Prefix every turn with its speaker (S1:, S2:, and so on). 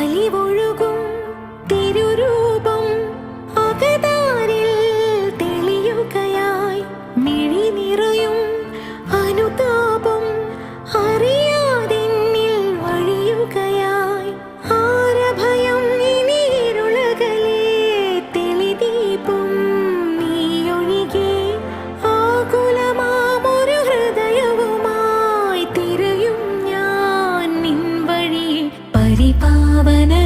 S1: അലിവൊഴുകും തിരുരൂപം അകതാരിൽ തെളിയുകയായി. മിഴി നിറയും അനുതാപം അറിയാതെന്നിൽ വഴിയുകയായി. ആരഭയം ഇനി ഇരുളകലേ തെളിദീപം നീയൊഴികെ. ആകുലമാമൊരു ഹൃദയവുമായി തിരയും ഞാൻ നിൻ വഴിയെ. പരിപാവന